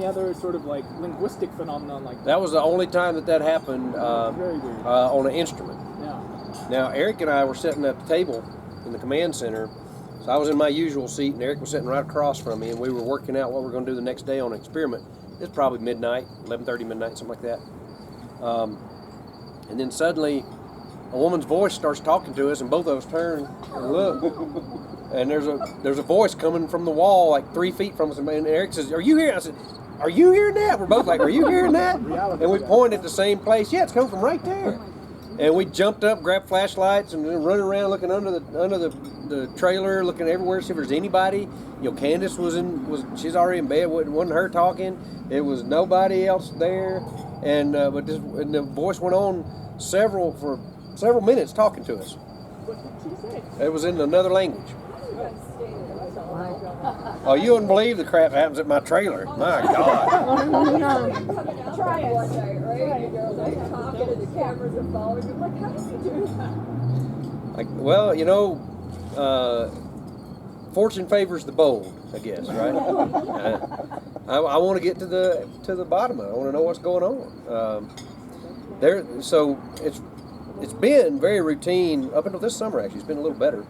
any other sort of like linguistic phenomenon like that? That was the only time that happened Very weird. on an instrument. Yeah. Now, Eric and I were sitting at the table in the command center. So I was in my usual seat, and Eric was sitting right across from me, and we were working out what we were going to do the next day on an experiment. It's probably midnight, 11:30 midnight, something like that. And then suddenly, a woman's voice starts talking to us, and both of us turn and look. And there's a voice coming from the wall, like 3 feet from us, and Eric says, "Are you hearing?" I said, "Are you hearing that?" We're both like, "Are you hearing that?" And we pointed at the same place. Yeah, it's coming from right there. And we jumped up, grabbed flashlights, and then running around looking under the trailer, looking everywhere to see if there's anybody. You know, Candace she's already in bed. It wasn't her talking. It was nobody else there. And but the voice went on for several minutes talking to us. What did she say? It was in another language. Oh, you wouldn't believe the crap that happens at my trailer. My God. Try it one night, right? You're like talking and the cameras are following you. Like, how does he do that? Like, well, you know, fortune favors the bold, I guess, right? I want to get to the bottom of it. I want to know what's going on. So it's been very routine up until this summer. Actually, it's been a little better.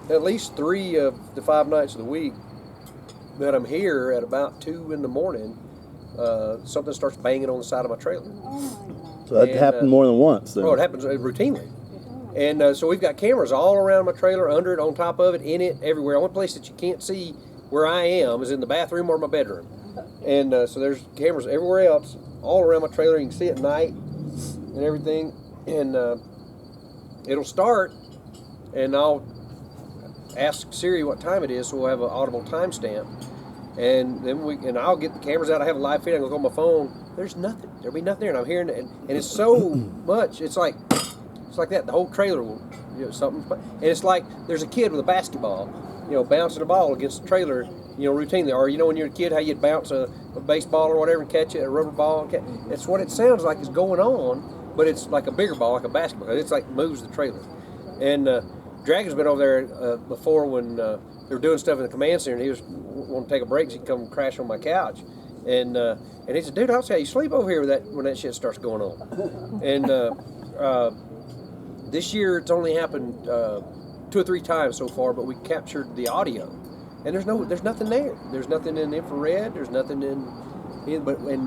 At least 3 of the 5 nights of the week that I'm here at about 2 in the morning, something starts banging on the side of my trailer. So that happened more than once, then? Oh, it happens routinely. And so we've got cameras all around my trailer, under it, on top of it, in it, everywhere. The only place that you can't see where I am is in the bathroom or my bedroom. And so there's cameras everywhere else, all around my trailer. You can see it at night and everything. And it'll start, and I'll ask Siri what time it is, so we'll have an audible timestamp. And then I'll get the cameras out. I have a live feed. I can go on my phone. There's nothing. There'll be nothing there, and I'm hearing it, and it's so much. It's like that. The whole trailer will, something. And it's like there's a kid with a basketball, bouncing a ball against the trailer, routinely. Or when you're a kid, how you'd bounce a baseball or whatever and catch it, a rubber ball. It's what it sounds like is going on, but it's like a bigger ball, like a basketball. It's like moves the trailer. And Dragon's been over there before when they were doing stuff in the command center, and he was wanting to take a break, so he'd come crash on my couch. And he said, "Dude, I don't see how you sleep over here when that shit starts going on." And this year it's only happened 2 or 3 times so far, but we captured the audio, and there's nothing there. There's nothing in infrared. There's nothing and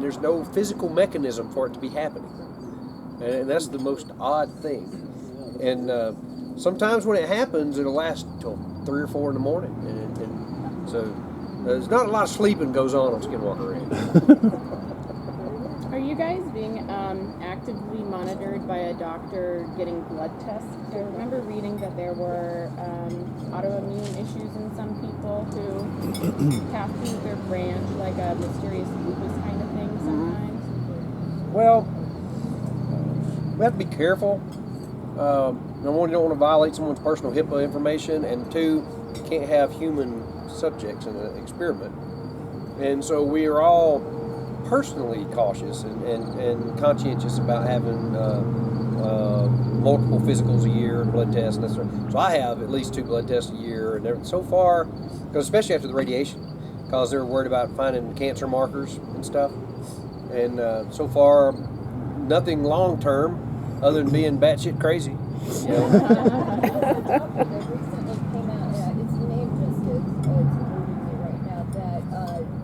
there's no physical mechanism for it to be happening, and that's the most odd thing. And sometimes when it happens, it'll last till 3 or 4 in the morning, and so there's not a lot of sleeping goes on Skinwalker Ranch. Are you guys being actively monitored by a doctor getting blood tests? I remember reading that there were autoimmune issues in some people who have through their branch, like a mysterious lupus kind of thing sometimes. Well, we have to be careful. Number one, you don't want to violate someone's personal HIPAA information, and 2, you can't have human subjects in an experiment. And so we are all personally cautious and conscientious about having multiple physicals a year and blood tests. And so I have at least 2 blood tests a year, and so far, because especially after the radiation, because they're worried about finding cancer markers and stuff. And so far, nothing long term other than being batshit crazy. Recently came out, its name just it's eluding me right now, that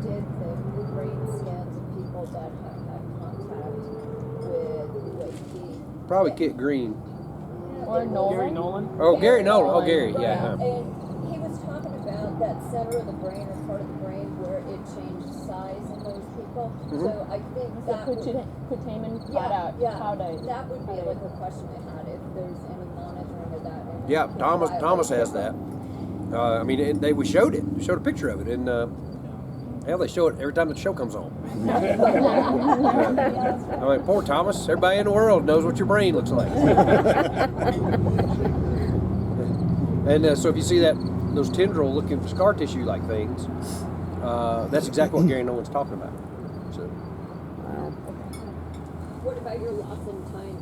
did the blue brain scans of people that have had contact with UAP. Probably Kit Green. Or Nolan. Gary Nolan? Oh, Gary Nolan. Oh, Gary, yeah. And he was talking about that center of the brain, or part of the brain, where it changed size in those people. Mm-hmm. So I think that would, Putamen that would be like a question I had, if there's any monitoring of that. Yeah, Thomas has that. We showed it. We showed a picture of it, and hell, they show it every time the show comes on. Poor Thomas. Everybody in the world knows what your brain looks like. And so if you see those tendril looking for scar tissue like things, that's exactly what Gary Nolan's talking about. So. What about your loss in time?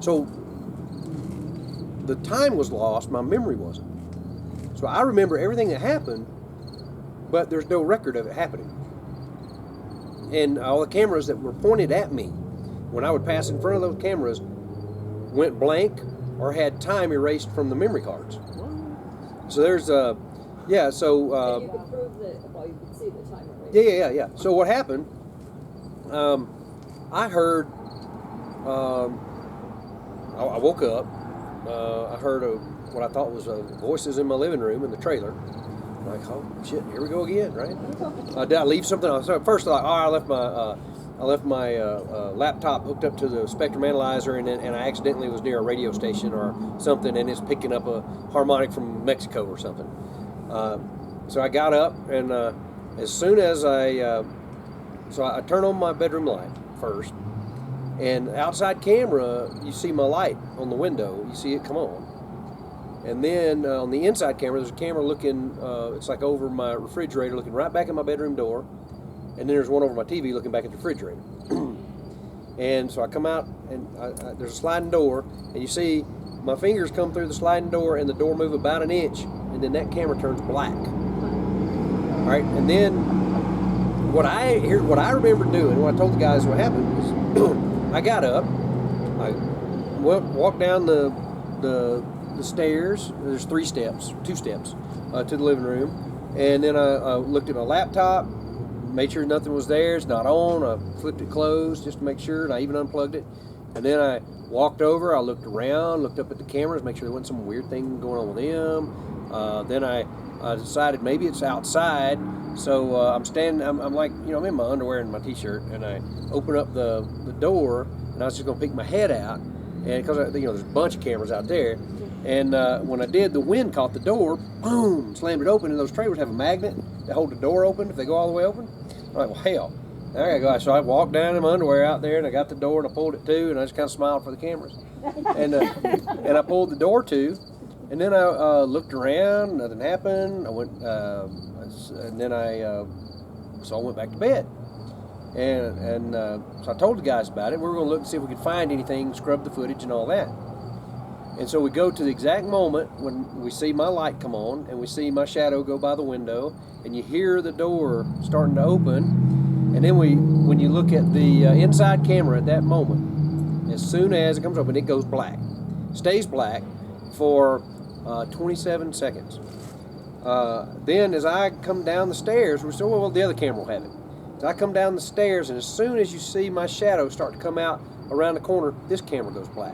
So the time was lost, my memory wasn't. So I remember everything that happened, but there's no record of it happening. And all the cameras that were pointed at me when I would pass in front of those cameras went blank or had time erased from the memory cards. So there's yeah. So And you could prove that. Well, you could see the time erased. yeah. So what happened? I heard. I woke up. I heard what I thought was voices in my living room in the trailer. I'm like, oh shit, here we go again, right? Did I leave something? So first, I left my laptop hooked up to the spectrum analyzer, and I accidentally was near a radio station or something, and it's picking up a harmonic from Mexico or something. So I got up, and as soon as I turned on my bedroom light first, and outside camera, you see my light on the window. You see it come on. And then on the inside camera, there's a camera looking, it's like over my refrigerator, looking right back at my bedroom door. And then there's one over my TV looking back at the refrigerator. And so I come out, and there's a sliding door, and you see my fingers come through the sliding door, and the door move about an inch, and then that camera turns black. All right, and then what I remember doing, when I told the guys what happened, was I got up, I walked down the stairs. There's two steps to the living room, and then I looked at my laptop, made sure nothing was there. It's not on. I flipped it closed just to make sure, and I even unplugged it. And then I walked over. I looked around, looked up at the cameras, make sure there wasn't some weird thing going on with them. Then I decided maybe it's outside. So I'm standing. I'm like, I'm in my underwear and my t-shirt, and I open up the door, and I was just gonna peek my head out, and because there's a bunch of cameras out there. And when I did, the wind caught the door, boom, slammed it open, and those trailers have a magnet that hold the door open if they go all the way open. I'm like, well, hell, I gotta go. So I walked down in my underwear out there, and I got the door, and I pulled it to, and I just kind of smiled for the cameras. And I pulled the door to, and then I looked around, nothing happened. I went, and then I went back to bed. And so I told the guys about it. We were gonna look and see if we could find anything, scrub the footage and all that. And so we go to the exact moment when we see my light come on, and we see my shadow go by the window, and you hear the door starting to open. And then when you look at the inside camera at that moment, as soon as it comes open, it goes black. Stays black for 27 seconds. Then as I come down the stairs, we're still, well, the other camera will have it. As I come down the stairs, and as soon as you see my shadow start to come out around the corner, this camera goes black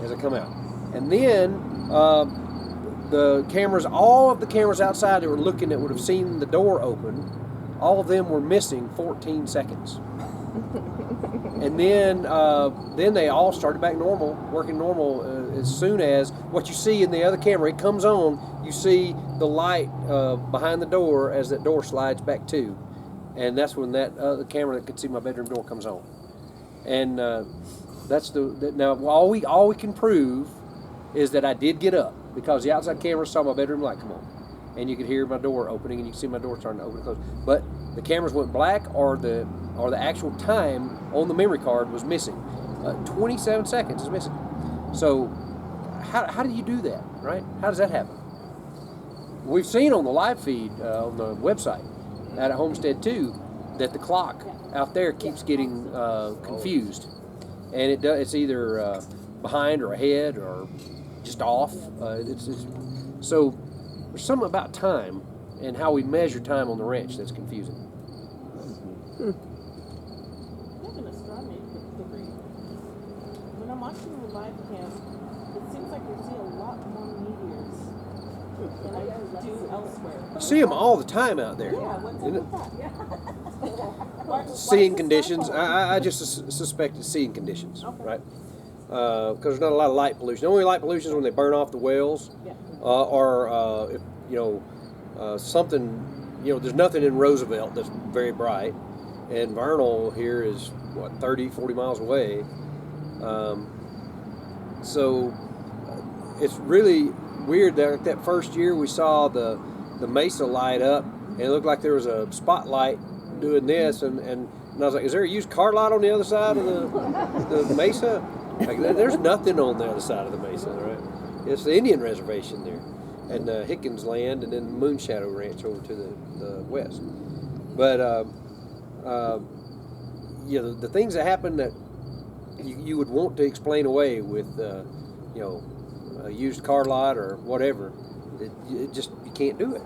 as I come out. And then all of the cameras outside that were looking that would have seen the door open, all of them were missing 14 seconds. And then they all started back normal, working normal as soon as what you see in the other camera, it comes on, you see the light behind the door as that door slides back to. And that's when that other camera that could see my bedroom door comes on. And now all we can prove is that I did get up, because the outside camera saw my bedroom light come on, and you could hear my door opening, and you can see my door starting to open and close. But the cameras went black, or the actual time on the memory card was missing. 27 seconds is missing. So how do you do that, right? How does that happen? We've seen on the live feed on the website out at Homestead 2 that the clock out there keeps getting confused, and it's either behind or ahead or just off. So there's something about time and how we measure time on the ranch that's confusing. Having a straw man could read. When I'm watching the live cam, it seems like we see a lot more meteors than I do elsewhere. You see them all the time out there. Yeah, what's up with that? Seeing conditions. I just suspect it's seeing conditions, right? Because there's not a lot of light pollution. The only light pollution is when they burn off the wells, or if something. There's nothing in Roosevelt that's very bright, and Vernal here is 30, 40 miles away. So it's really weird that that first year we saw the mesa light up, and it looked like there was a spotlight doing this, and I was like, is there a used car lot on the other side of the mesa? Like, there's nothing on the other side of the mesa, right? It's the Indian reservation there. and Hickens land, and then Moonshadow Ranch over to the west. But yeah, the things that happen that you would want to explain away with you know, a used car lot or whatever, it just, you can't do it.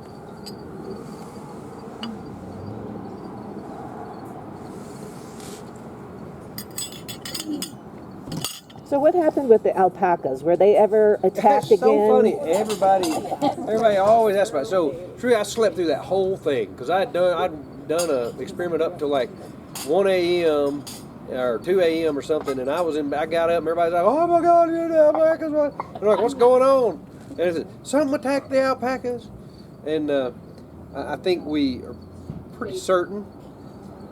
So what happened with the alpacas? Were they ever attacked It's again? so funny. Everybody always asks about it. So, true, I slept through that whole thing because I'd done an experiment up till like 1 a.m. or 2 a.m. or something, and I got up and everybody's like, "Oh my God, you're the alpacas!" They're like, "What's going on?" And I said, "Something attacked the alpacas," and I think we are pretty certain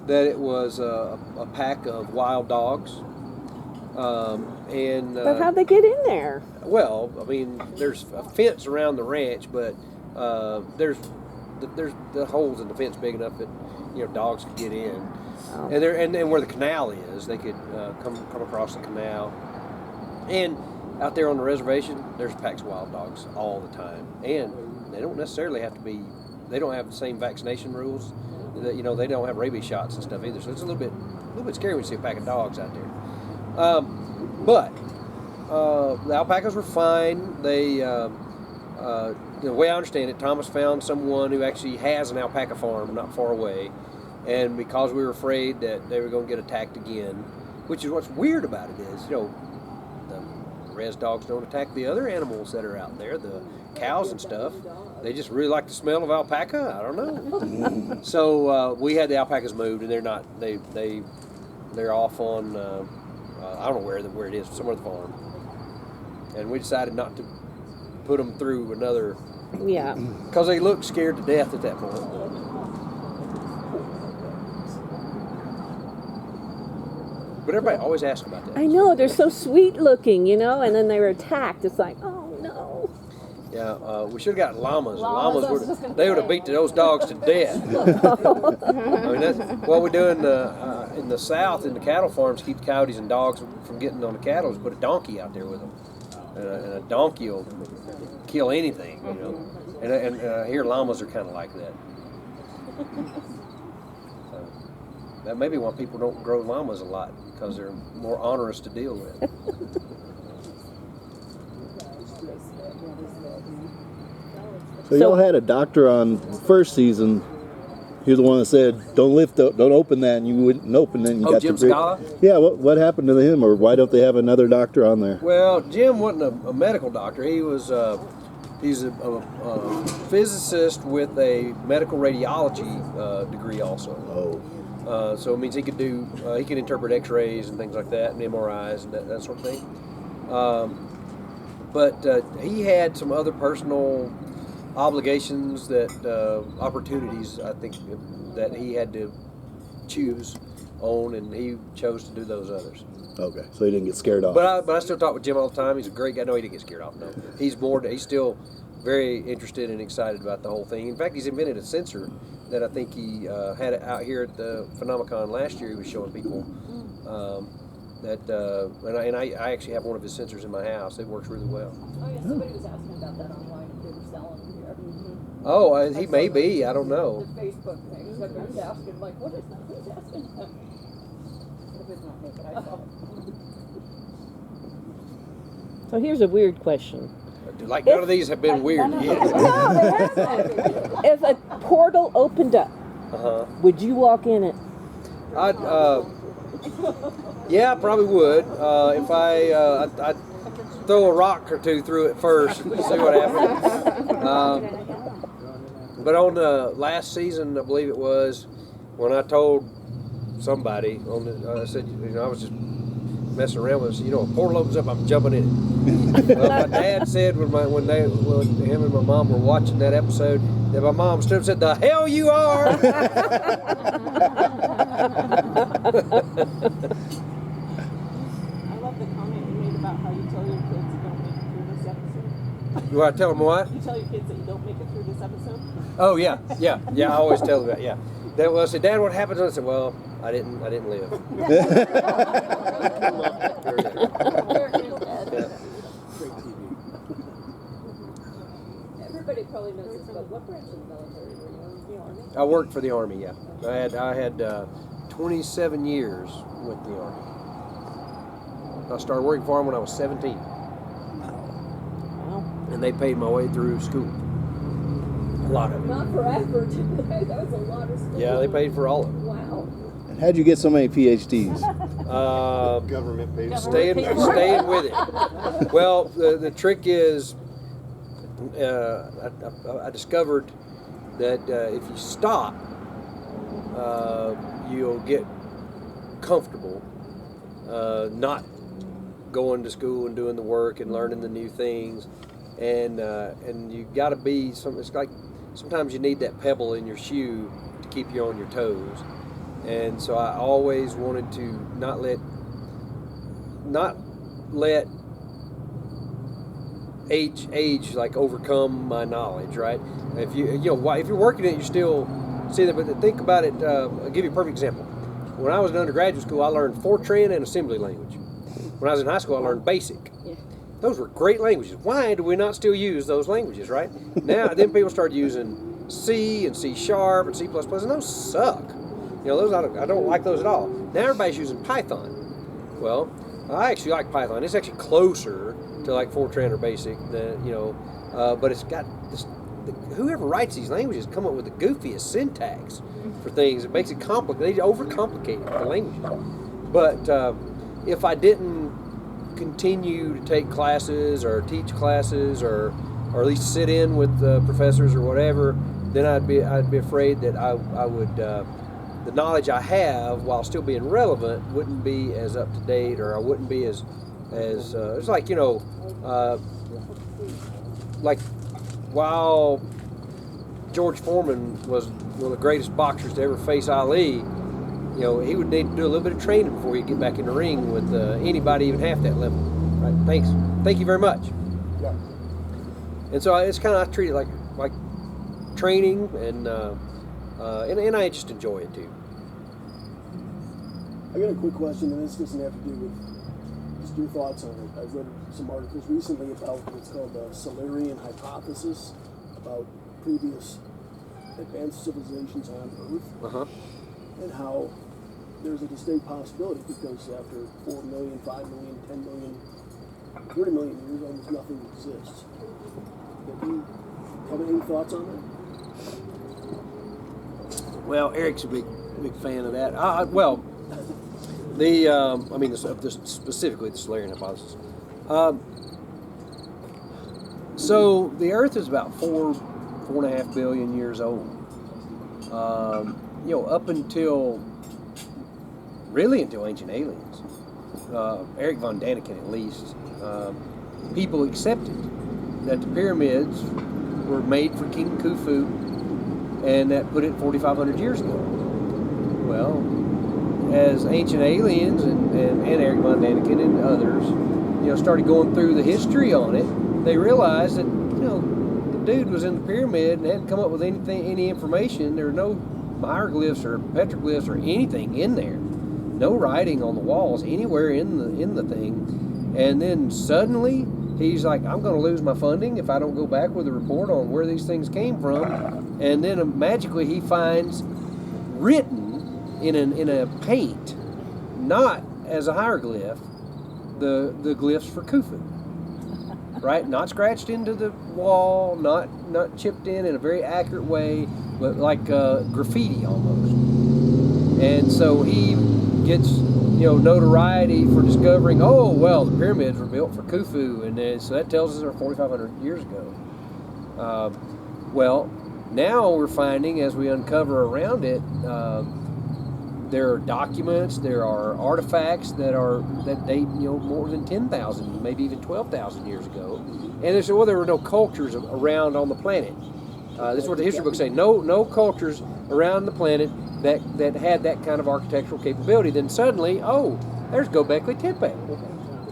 that it was a pack of wild dogs. But how'd they get in there? Well, I mean, there's a fence around the ranch, but there's the holes in the fence big enough that, you know, dogs could get in. Oh. And where the canal is, they could come across the canal. And out there on the reservation, there's packs of wild dogs all the time, and they don't necessarily have to be. They don't have the same vaccination rules. That, you know, they don't have rabies shots and stuff either. So it's a little bit scary when you see a pack of dogs out there. But the alpacas were fine. They, the way I understand it, Thomas found someone who actually has an alpaca farm not far away, and because we were afraid that they were going to get attacked again, which is what's weird about it is, you know, the res dogs don't attack the other animals that are out there, the cows and stuff. They just really like the smell of alpaca. I don't know. So we had the alpacas moved, and they're not. They're off on. I don't know where it is, somewhere at the farm. And we decided not to put them through another. Yeah. Because they looked scared to death at that point. But everybody always asks about that. I know, they're so sweet looking, you know, and then they were attacked. It's like, oh no. Yeah, we should have got llamas. They would have beat those dogs to death. I mean, that's what we do in the South, in the cattle farms, keep coyotes and dogs from getting on the cattle, is put a donkey out there with them. And a donkey will kill anything, you know. And here llamas are kind of like that. So, that may be why people don't grow llamas a lot, because they're more onerous to deal with. So y'all had a doctor on the first season. He was the one that said, "Don't open that," and you wouldn't open it. And you got Jim the big- Scala? Yeah. What happened to him, or why don't they have another doctor on there? Well, Jim wasn't a medical doctor. He was he's a physicist with a medical radiology degree also. Oh. So it means he could interpret X-rays and things like that, and MRIs and that sort of thing. But he had some other personal obligations opportunities, I think, that he had to choose on, and he chose to do those others. Okay, so he didn't get scared off. But I still talk with Jim all the time. He's a great guy. No, he didn't get scared off. No, he's still very interested and excited about the whole thing. In fact, he's invented a sensor that I think he had out here at the Phenomecon last year. He was showing people and I actually have one of his sensors in my house. It works really well. Oh yeah, somebody was asking about that online if they were selling them here. Oh, he may be. I don't know. The Facebook thing. Somebody was asking, like, what is that? Who's asking him? It was not me, but I saw it. So here's a weird question. Like, none of these have been weird yet. No, they haven't. If a portal opened up, would you walk in it? Yeah, I probably would. If I'd throw a rock or two through it first and see what happens. But on the last season, I believe it was, when I told somebody, I said, I was just messing around with it. A portal opens up, I'm jumping in it. Well, my dad said when him and my mom were watching that episode, that my mom stood up and said, "The hell you are!" I love the comment you made about how you tell your kids you don't make it through this episode. Do I tell them what? You tell your kids that you don't make it through this episode? Oh yeah. I always tell them that. Yeah. I said, "Dad, what happened?" I said, "Well, I didn't live." What branch of the military were you in? The Army? I worked for the Army, yeah. I had 27 years with the Army. I started working for them when I was 17. Wow. And they paid my way through school. A lot of it. Not forever, did they? That was a lot of school. Yeah, they paid for all of it. Wow. And how'd you get so many PhDs? Government paid for it. Staying with it. Well, the trick is, I discovered that if you stop, you'll get comfortable not going to school and doing the work and learning the new things, and you got to be some. It's like sometimes you need that pebble in your shoe to keep you on your toes, and so I always wanted to not let age like overcome my knowledge, right? If if you're working it, you still see that. But think about it. I'll give you a perfect example. When I was in undergraduate school, I learned Fortran and assembly language. When I was in high school, I learned BASIC. Yeah. Those were great languages. Why do we not still use those languages, right? Now, then people started using C and C# and C++, and those suck. Those I don't like those at all. Now everybody's using Python. Well, I actually like Python. It's actually closer to like Fortran or BASIC than but it's got this. Whoever writes these languages come up with the goofiest syntax for things. It makes it complicated. They overcomplicate the languages. But if I didn't continue to take classes or teach classes or at least sit in with professors or whatever, then I'd be afraid that I would the knowledge I have while still being relevant wouldn't be as up to date, or I wouldn't be as it's like like while George Foreman was one of the greatest boxers to ever face Ali, he would need to do a little bit of training before he'd get back in the ring with anybody even half that level. Right? Thank you very much. Yeah. And so it's kind of, I treat it like training, and I just enjoy it too. I got a quick question, and this doesn't have to do with just your thoughts on it. I've read some articles recently about what's called the Solarian hypothesis, about previous advanced civilizations on Earth, and how there's a distinct possibility, because after 4 million, 5 million, 10 million, 30 million years, almost nothing exists. Have you have any thoughts on that? Well, Eric's a big fan of that. Specifically the Solarian hypothesis. So the Earth is about 4.5 billion years old. Up until ancient aliens. Eric von Daniken, at least, people accepted that the pyramids were made for King Khufu, and that put it 4,500 years ago. Well, as ancient aliens and Eric von Daniken and others, started going through the history on it, they realized that, the dude was in the pyramid and hadn't come up with any information. There were no hieroglyphs or petroglyphs or anything in there. No writing on the walls anywhere in the thing. And then suddenly he's like, I'm going to lose my funding if I don't go back with a report on where these things came from. And then magically he finds written in a paint, not as a hieroglyph, the glyphs for Khufu. Right? Not scratched into the wall, not chipped in a very accurate way, but like graffiti almost. And so he gets notoriety for discovering, the pyramids were built for Khufu, and so that tells us they're 4,500 years ago. Now we're finding, as we uncover around it, there are documents, there are artifacts that date more than 10,000, maybe even 12,000 years ago. And they say, there were no cultures around on the planet. This is what the history books say. No cultures around the planet that had that kind of architectural capability. Then suddenly, there's Göbekli Tepe,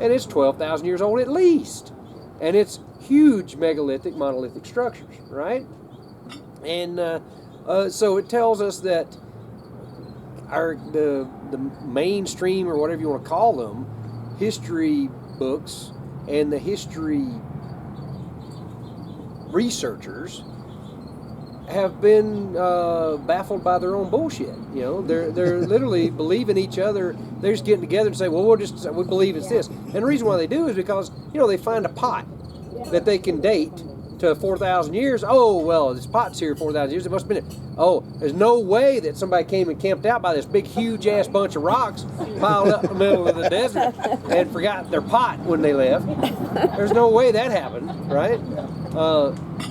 and it's 12,000 years old at least, and it's huge megalithic, monolithic structures, right? And so it tells us that the mainstream, or whatever you want to call them, history books and the history researchers have been baffled by their own bullshit. You know, they're literally believing each other. They're just getting together and say, well, we believe it's this. And the reason why they do is because, you know, they find a pot that they can date to 4,000 years. Oh, well, this pot's here 4,000 years. It must have been it. Oh, there's no way that somebody came and camped out by this big, huge-ass bunch of rocks piled up in the middle of the desert and forgot their pot when they left. There's no way that happened, right?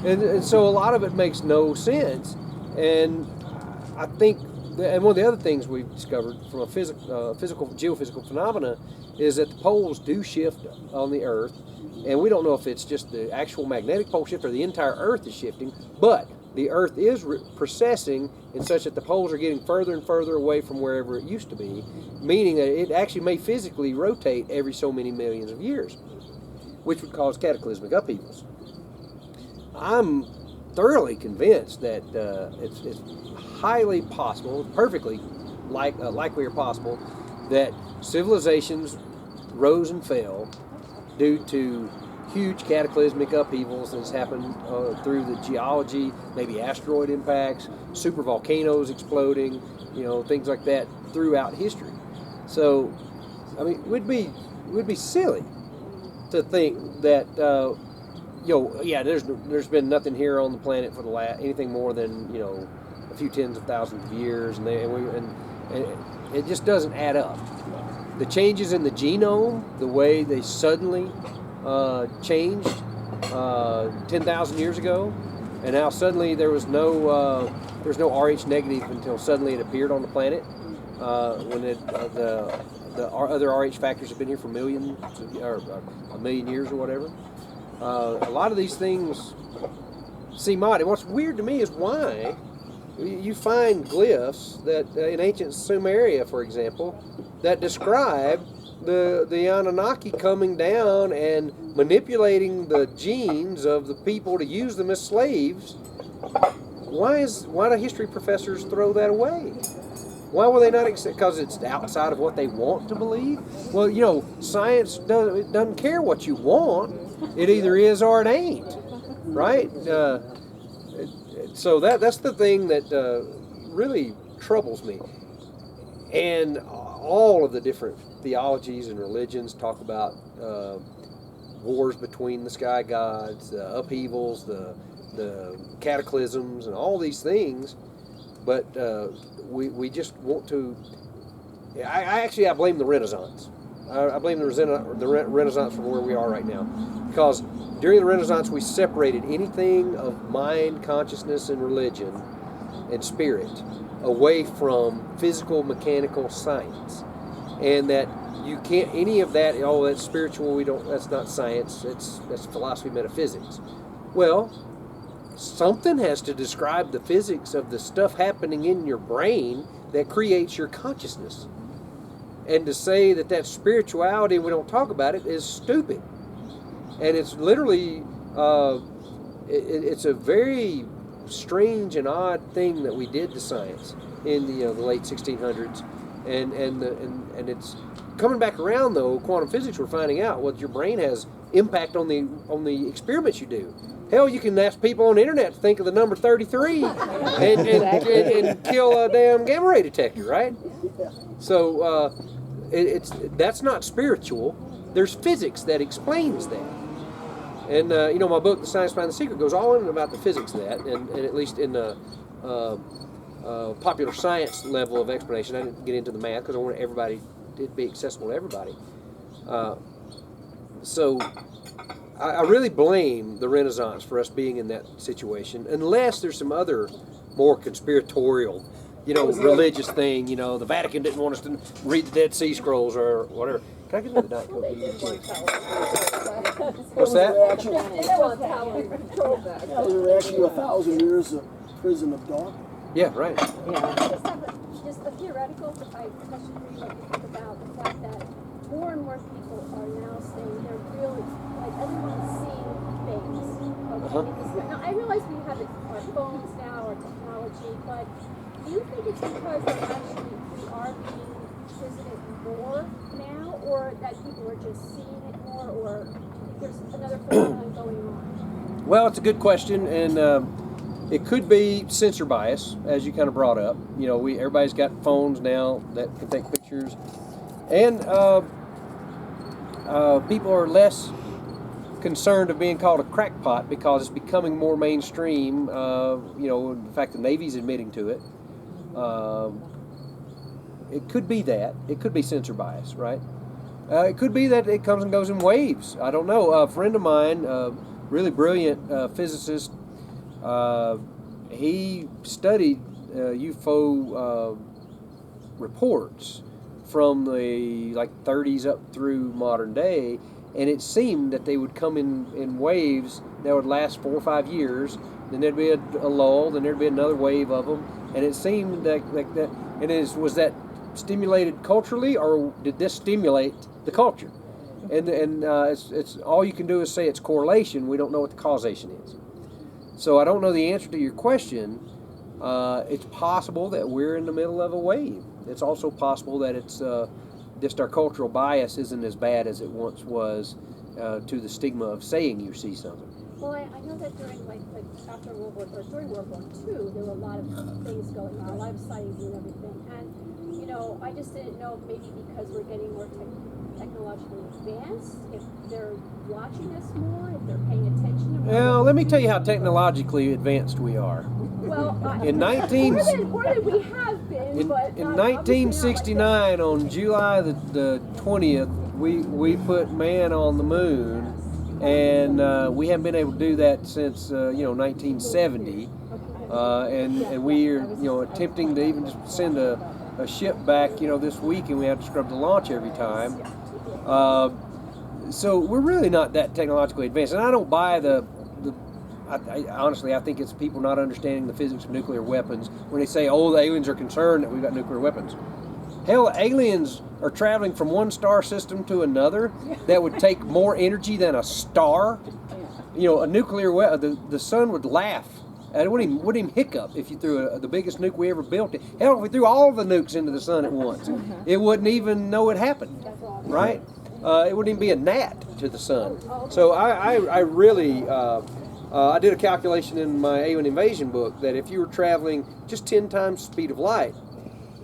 And so a lot of it makes no sense. And I think, and one of the other things we've discovered from a geophysical phenomena is that the poles do shift on the Earth. And we don't know if it's just the actual magnetic pole shift or the entire Earth is shifting, but the Earth is precessing in such that the poles are getting further and further away from wherever it used to be, meaning that it actually may physically rotate every so many millions of years, which would cause cataclysmic upheavals. I'm thoroughly convinced that it's highly possible, perfectly likely or possible, that civilizations rose and fell due to huge cataclysmic upheavals that's happened through the geology, maybe asteroid impacts, super volcanoes exploding, you know, things like that throughout history. So, I mean, it would be silly to think that, there's been nothing here on the planet for anything more than, you know, a few tens of thousands of years, and it just doesn't add up. The changes in the genome, the way they suddenly changed 10,000 years ago, and now suddenly there was no Rh negative until suddenly it appeared on the planet. When the other Rh factors have been here for millions or a million years or whatever. A lot of these things seem odd. And what's weird to me is why you find glyphs that in ancient Sumeria, for example, that describe the Anunnaki coming down and manipulating the genes of the people to use them as slaves. Why do history professors throw that away? Why will they not accept? Because it's outside of what they want to believe? Well, you know, science doesn't care what you want. It either is or it ain't, right? So that's the thing that really troubles me. And all of the different theologies and religions talk about wars between the sky gods, the upheavals, the cataclysms, and all these things. But we just want to. I blame the Renaissance. I blame the Renaissance for where we are right now, because during the Renaissance we separated anything of mind, consciousness, and religion and spirit away from physical, mechanical science, and that you can't any of that. Oh, that's spiritual. That's not science. That's philosophy, metaphysics. Well, something has to describe the physics of the stuff happening in your brain that creates your consciousness. And to say that that's spirituality and we don't talk about it is stupid. And it's literally, it's a very strange and odd thing that we did to science in the late 1600s. And it's coming back around though. Quantum physics, we're finding out what your brain has impact on the experiments you do. Hell, you can ask people on the internet to think of the number 33 and kill a damn gamma ray detector, right? So that's not spiritual. There's physics that explains that. And my book, The Science Behind the Secret, goes all in about the physics of that, and at least in the popular science level of explanation. I didn't get into the math because I wanted everybody to be accessible to everybody. So I really blame the Renaissance for us being in that situation, unless there's some other more conspiratorial, religious thing. The Vatican didn't want us to read the Dead Sea Scrolls or whatever. Can I get another Diet Coke? What's that? It was actually 1,000 years of prison of dog. Yeah, right. Just a theoretical question for you, like you think about the fact that more and more people are now saying they're really, like everyone's seeing things. Okay? Because, now I realize we have our phones now, our technology, but do you think it's because we are being visited more now, or that people are just seeing it more, or there's another phenomenon going on? Well, it's a good question, and It could be sensor bias, as you kind of brought up. You know, everybody's got phones now that can take pictures, and people are less concerned of being called a crackpot because it's becoming more mainstream. You know, in fact, the Navy's admitting to it. It could be that. It could be sensor bias, right? It could be that it comes and goes in waves. I don't know. A friend of mine, really brilliant physicist, he studied UFO reports from the 30s up through modern day, and it seemed that they would come in waves that would last 4 or 5 years. Then there'd be a lull. Then there'd be another wave of them, and it seemed like that. And was that stimulated culturally, or did this stimulate the culture? And it's all you can do is say it's correlation. We don't know what the causation is. So I don't know the answer to your question. It's possible that we're in the middle of a wave. It's also possible that it's just our cultural bias isn't as bad as it once was, to the stigma of saying you see something. Well, I know that during after World War or during World War II, there were a lot of things going on, a lot of sightings and everything. And you know, I just didn't know if maybe because we're getting more technologically advanced, if they're watching us more, if they're paying attention. Well, let me tell you how technologically advanced we are. Well, in more than we have been, in 1969, on July the 20th, we put man on the moon. And we haven't been able to do that since 1970, and we are attempting to even just send a ship back this week, and we have to scrub the launch every time. So we're really not that technologically advanced, and I don't buy honestly, I think it's people not understanding the physics of nuclear weapons when they say, "Oh, the aliens are concerned that we've got nuclear weapons." Hell, aliens are traveling from one star system to another that would take more energy than a star. You know, a nuclear weapon, the sun would laugh. It wouldn't even hiccup if you threw the biggest nuke we ever built. Hell, if we threw all the nukes into the sun at once, it wouldn't even know it happened, right? It wouldn't even be a gnat to the sun. So I really, I did a calculation in my Alien Invasion book that if you were traveling just 10 times the speed of light,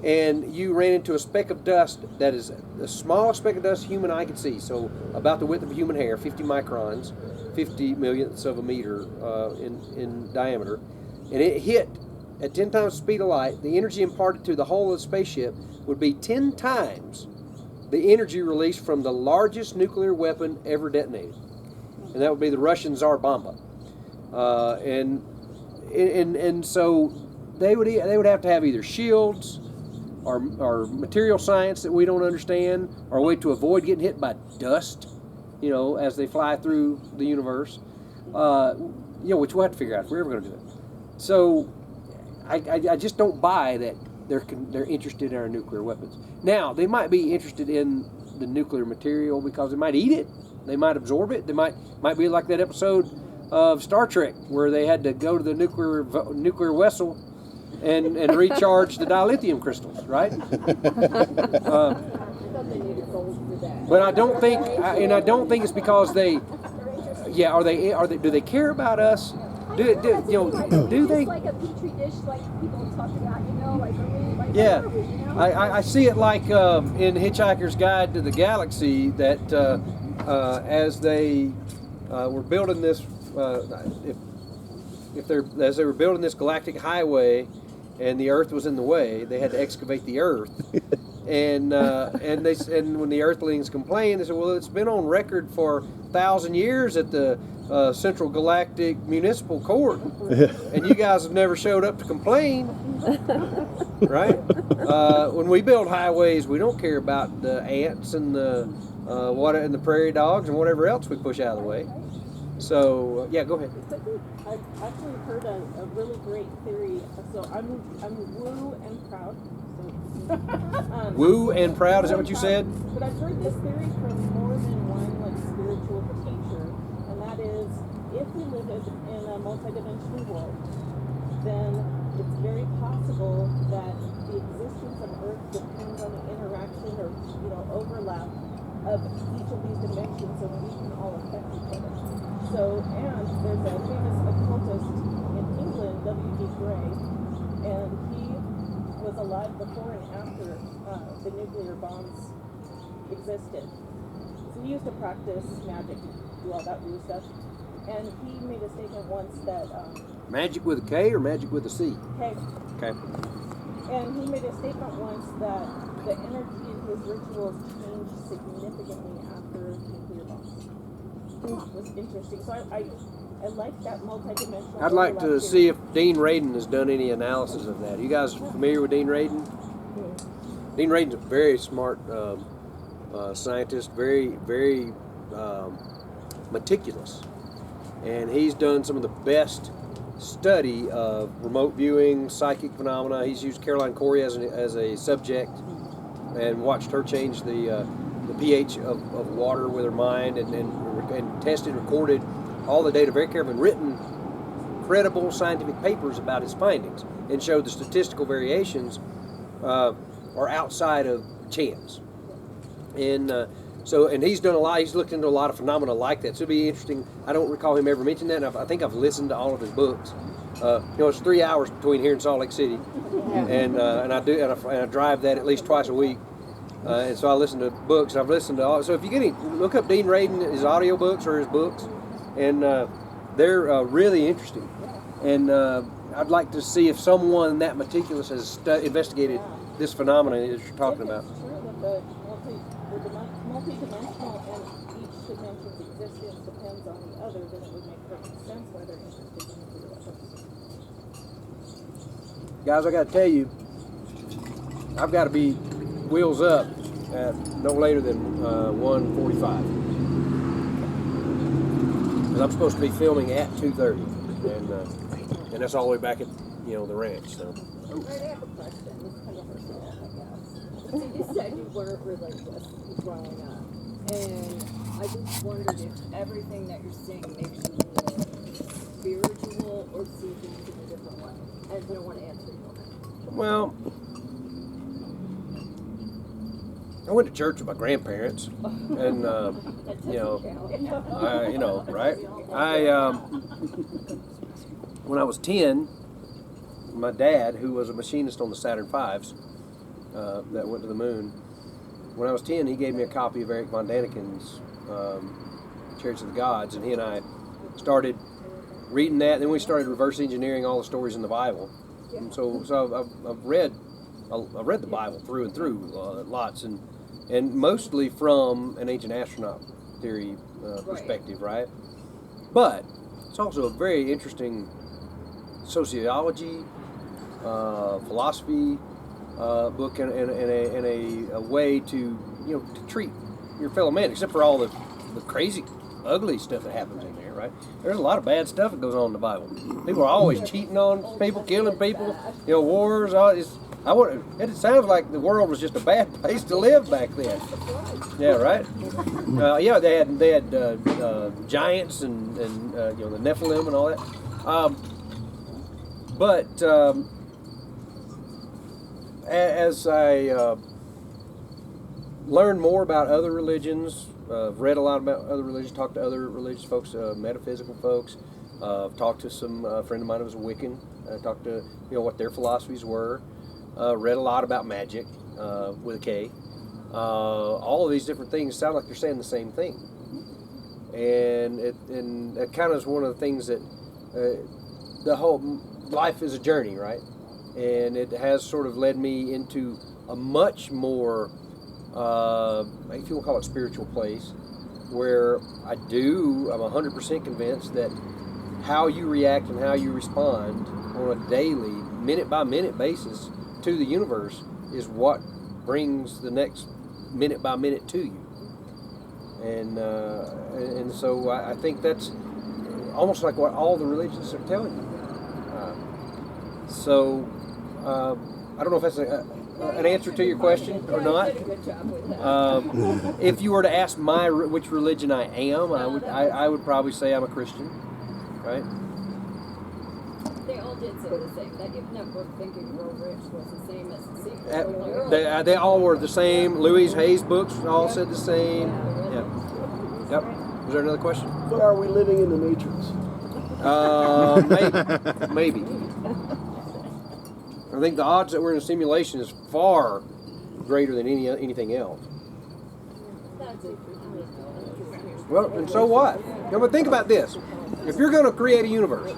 and you ran into a speck of dust that is the smallest speck of dust human eye could see, so about the width of a human hair, 50 microns, 50 millionths of a meter in diameter, and it hit at 10 times the speed of light, the energy imparted to the whole of the spaceship would be 10 times the energy released from the largest nuclear weapon ever detonated, and that would be the Russian Tsar Bomba. And so they would have to have either shields, or material science that we don't understand, or a way to avoid getting hit by dust, as they fly through the universe, which we'll have to figure out if we're ever going to do it. So I just don't buy that they're interested in our nuclear weapons. Now, they might be interested in the nuclear material because they might eat it, they might absorb it, they might be like that episode of Star Trek where they had to go to the nuclear vessel and recharge the dilithium crystals, right? But I don't think it's because they. Yeah, are they? Do they care about us? Do they? Like a petri dish, like people talk about, Yeah, I see it like in Hitchhiker's Guide to the Galaxy that as they were building this, as they were building this galactic highway, and the Earth was in the way, they had to excavate the Earth, and when the Earthlings complained, they said, "Well, it's been on record for 1,000 years at the Central Galactic Municipal Court, and you guys have never showed up to complain, right? When we build highways, we don't care about the ants and the and the prairie dogs and whatever else we push out of the way." So yeah, go ahead. I've actually heard a really great theory. So I'm woo and proud. So, woo and proud, is that what you said? But I've heard this theory from more than one spiritual teacher, and that is, if we live in a multidimensional world, then it's very possible that the existence of Earth depends on the interaction or overlap of each of these dimensions, so we can all affect each other. So, and there's a famous occultist in England, G. Gray, and he was alive before and after the nuclear bombs existed. So he used to practice magic, do all that weird stuff, and he made a statement once that Magic with a K or magic with a C? okay, Okay. and he made a statement once that the energy in his rituals changed significantly after nuclear bombs. It was interesting. So I like that multidimensional. I'd like to overlap see theory. if Dean Radin has done any analysis of that. You guys familiar with Dean Radin? Dean Radin's a very smart scientist, very meticulous, and he's done some of the best study of remote viewing, psychic phenomena. He's used Caroline Corey as a subject and watched her change the pH of water with her mind, and tested, recorded all the data very carefully, and written credible scientific papers about his findings, and showed the statistical variations are outside of chance. And and he's done a lot. He's looked into a lot of phenomena like that. So it'd be interesting. I don't recall him ever mentioning that. And I think I've listened to all of his books. It's 3 hours between here and Salt Lake City, and I drive that at least twice a week. And so I listen to books. I've listened to all. So if you look up Dean Radin, his audio books or his books, and they're really interesting. And I'd like to see if someone that meticulous has investigated this phenomenon that you're talking about. It's true that the multi-dimensional and each dimension's existence depends on the other, then it would make perfect sense why they're interested in nuclear weapons. Guys, I got to tell you, I've got to be wheels up at no later than 1:45. Because I'm supposed to be filming at 2:30, and that's all the way back at the ranch. So. I have a question. It's kind of personal, I guess. So you said you weren't religious growing up, and I just wondered if everything that you're seeing makes you more spiritual or see things in a different way. I just don't want to answer you on that. Well, I went to church with my grandparents, and right? When I was 10, my dad, who was a machinist on the Saturn V's that went to the moon, when I was 10, he gave me a copy of Eric von Daniken's Chariots of the Gods, and he and I started reading that. And then we started reverse engineering all the stories in the Bible. And so I've read the Bible through and through lots, and mostly from an ancient astronaut theory perspective, right? But it's also a very interesting sociology, philosophy book, and a way to to treat your fellow man, except for all the crazy, ugly stuff that happens in there, right? There's a lot of bad stuff that goes on in the Bible. People are always cheating on people, killing people, wars. It sounds like the world was just a bad place to live back then. Yeah, right. They had giants and the Nephilim and all that. But as I learned more about other religions, read a lot about other religions, talked to other religious folks, metaphysical folks, talked to some friend of mine who was a Wiccan, talked to what their philosophies were, read a lot about magic with a K. All of these different things sound like they're saying the same thing, and it kind of is one of the things that the whole life is a journey, right? And it has sort of led me into a much more, if you want to call it spiritual place, where I'm 100% convinced that how you react and how you respond on a daily, minute by minute basis to the universe is what brings the next minute by minute to you. And so I think that's almost like what all the religions are telling you. So I don't know if that's an answer to your question or not. If you were to ask which religion I am, I would probably say I'm a Christian, right? They all did say the same. That If Network Thinking Grow Rich was the same as the secret. They all were the same. Louise Hay's books all said the same. Yeah. Yep. Was there another question? But are we living in the Matrix? Maybe. think the odds that we're in a simulation is far greater than anything else. Well, and so what? Now, but think about this. If you're going to create a universe,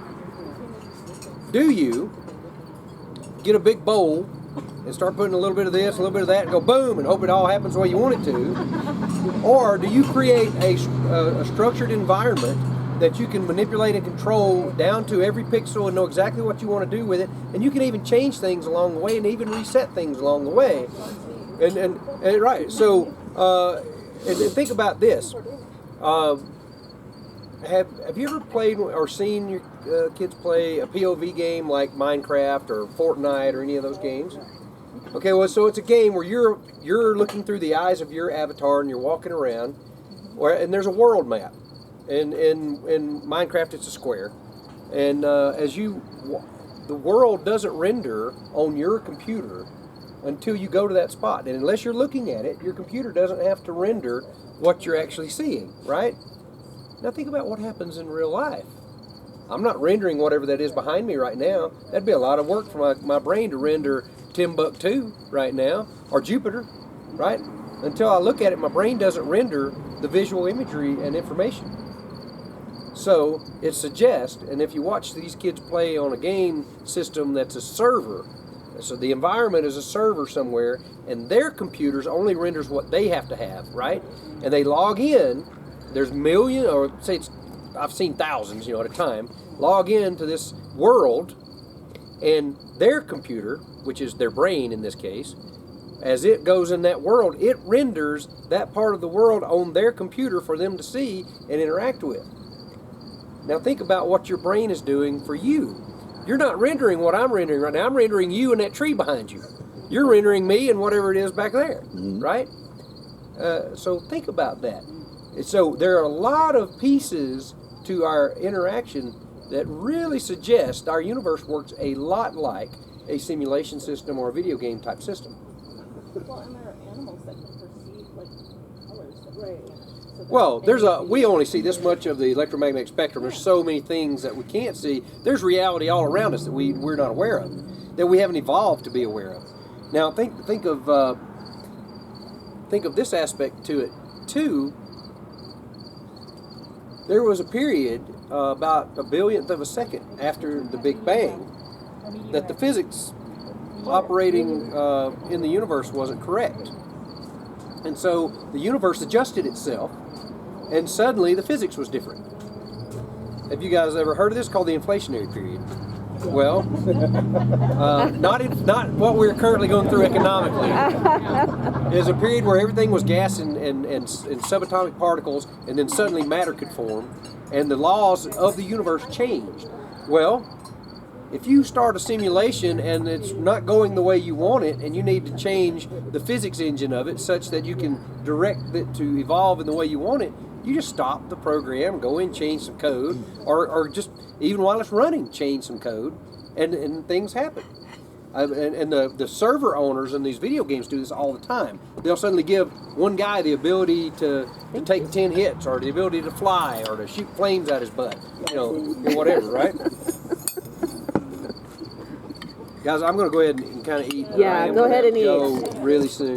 do you get a big bowl and start putting a little bit of this, a little bit of that, and go boom, and hope it all happens the way you want it to? Or do you create a structured environment that you can manipulate and control down to every pixel and know exactly what you want to do with it, and you can even change things along the way and even reset things along the way? And right, so and think about this. Have you ever played or seen your kids play a POV game like Minecraft or Fortnite or any of those games? Okay, well, so it's a game where you're looking through the eyes of your avatar and you're walking around, and there's a world map. In Minecraft, it's a square, and the world doesn't render on your computer until you go to that spot. And unless you're looking at it, your computer doesn't have to render what you're actually seeing, right? Now think about what happens in real life. I'm not rendering whatever that is behind me right now. That'd be a lot of work for my brain to render Timbuktu right now, or Jupiter, right? Until I look at it, my brain doesn't render the visual imagery and information. So it suggests, and if you watch these kids play on a game system that's a server, so the environment is a server somewhere, and their computers only renders what they have to have, right? And they log in, there's millions, or say I've seen thousands, at a time, log into this world, and their computer, which is their brain in this case, as it goes in that world, it renders that part of the world on their computer for them to see and interact with. Now think about what your brain is doing for you. You're not rendering what I'm rendering right now. I'm rendering you and that tree behind you. You're rendering me and whatever it is back there, right? So think about that. So there are a lot of pieces to our interaction that really suggest our universe works a lot like a simulation system or a video game type system. Well, and there are animals that can perceive like colors. Right. Well, we only see this much of the electromagnetic spectrum. There's so many things that we can't see. There's reality all around us that we're not aware of, that we haven't evolved to be aware of. Now think of this aspect to it too. There was a period about a billionth of a second after the Big Bang that the physics operating in the universe wasn't correct. And so the universe adjusted itself, and suddenly the physics was different. Have you guys ever heard of this? Called the inflationary period. Well, not what we're currently going through economically. There's a period where everything was gas and subatomic particles, and then suddenly matter could form, and the laws of the universe changed. Well, if you start a simulation and it's not going the way you want it, and you need to change the physics engine of it such that you can direct it to evolve in the way you want it, you just stop the program, go in, change some code, or just, even while it's running, change some code, and things happen. And the server owners in these video games do this all the time. They'll suddenly give one guy the ability to take 10 hits, or the ability to fly, or to shoot flames out his butt, whatever, right? Guys, I'm going to go ahead and kind of eat. Yeah, go ahead and eat. Go really soon.